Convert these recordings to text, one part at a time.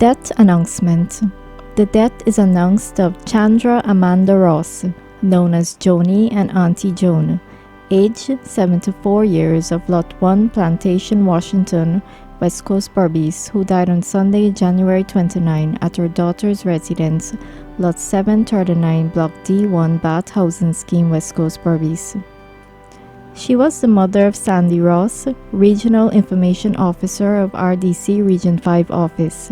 Death announcement. The death is announced of Chandra Amanda Ross, known as Joni and Auntie Joan, age 74 years, of Lot 1 Plantation, Washington, West Coast, Berbice, who died on Sunday, January 29 at her daughter's residence, Lot 739, Block D1, Bath Housing Scheme, West Coast, Berbice. She was the mother of Sandy Ross, Regional Information Officer of RDC Region 5 Office,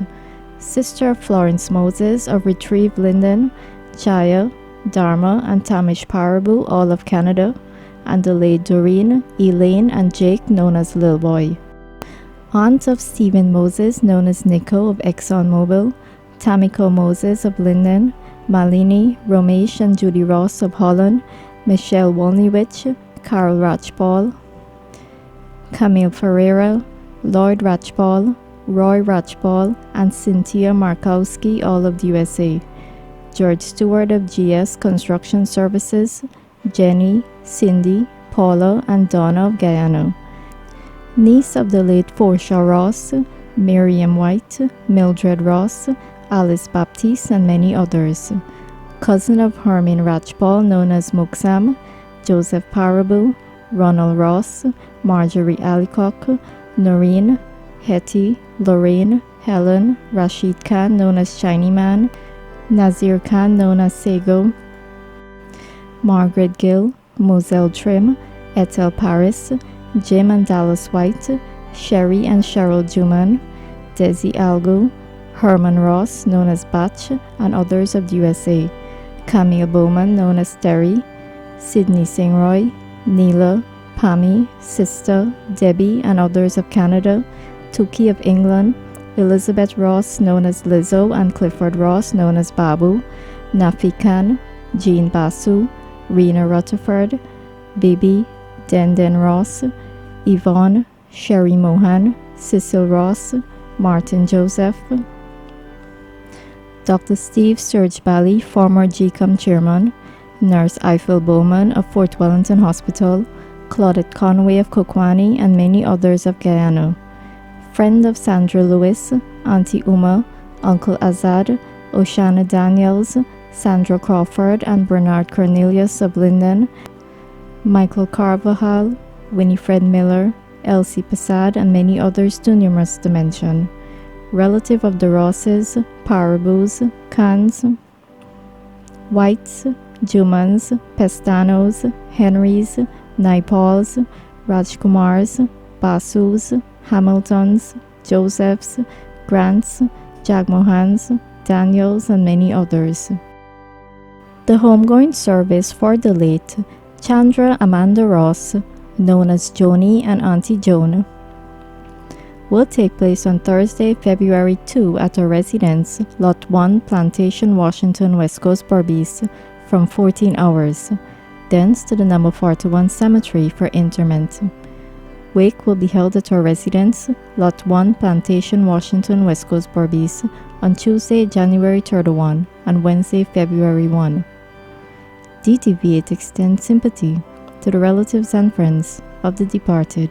sister of Florence Moses of Retrieve Linden, Chaya, Dharma, and Tamish Parabu, all of Canada, and the late Doreen, Elaine, and Jake, known as Lil Boy. Aunt of Stephen Moses, known as Nico of ExxonMobil, Tamiko Moses of Linden, Malini, Romesh and Judy Ross of Holland, Michelle Wolniewicz, Carol Ratchball, Camille Ferreira, Lloyd Ratchball, Roy Ratchball, and Cynthia Markowski, all of the USA, George Stewart of GS Construction Services, Jenny, Cindy, Paula, and Donna of Guyana, niece of the late Portia Ross, Miriam White, Mildred Ross, Alice Baptiste, and many others, cousin of Hermine Ratchball, known as Moksam, Joseph Parabu, Ronald Ross, Marjorie Alicock, Noreen, Hetty, Lorraine, Helen, Rashid Khan, known as Shiny Man, Nazir Khan, known as Sego, Margaret Gill, Moselle Trim, Ethel Paris, Jim and Dallas White, Sherry and Cheryl Juman, Desi Algo, Herman Ross, known as Batch, and others of the USA, Camille Bowman, known as Terry, Sydney Singroy, Neela, Pammy, Sister, Debbie, and others of Canada, Tuki of England, Elizabeth Ross, known as Lizzo, and Clifford Ross, known as Babu, Nafi Khan, Jean Basu, Rena Rutherford, Bibi, Denden Ross, Yvonne, Sherry Mohan, Cecil Ross, Martin Joseph, Dr. Steve Sturge Bally, former GCOM chairman, Nurse Eiffel Bowman of Fort Wellington Hospital, Claudette Conway of Kokwani, and many others of Guyana, friend of Sandra Lewis, Auntie Uma, Uncle Azad, Oshana Daniels, Sandra Crawford, and Bernard Cornelius of Linden, Michael Carvajal, Winifred Miller, Elsie Passad, and many others too numerous to mention, relative of the Rosses, Parabus, Khans, Whites, Jumans, Pestanos, Henrys, Naipals, Rajkumars, Basus, Hamiltons, Josephs, Grants, Jagmohans, Daniels, and many others. The homegoing service for the late Chandra Amanda Ross, known as Joni and Auntie Joan, will take place on Thursday, February 2 at her residence, Lot 1, Plantation, Washington, West Coast, Berbice, from 14 hours, thence to the number 41 cemetery for interment. Wake will be held at her residence, Lot 1, Plantation, Washington, West Coast, Berbice, on Tuesday, January 31, and Wednesday, February 1. DTV extends sympathy to the relatives and friends of the departed.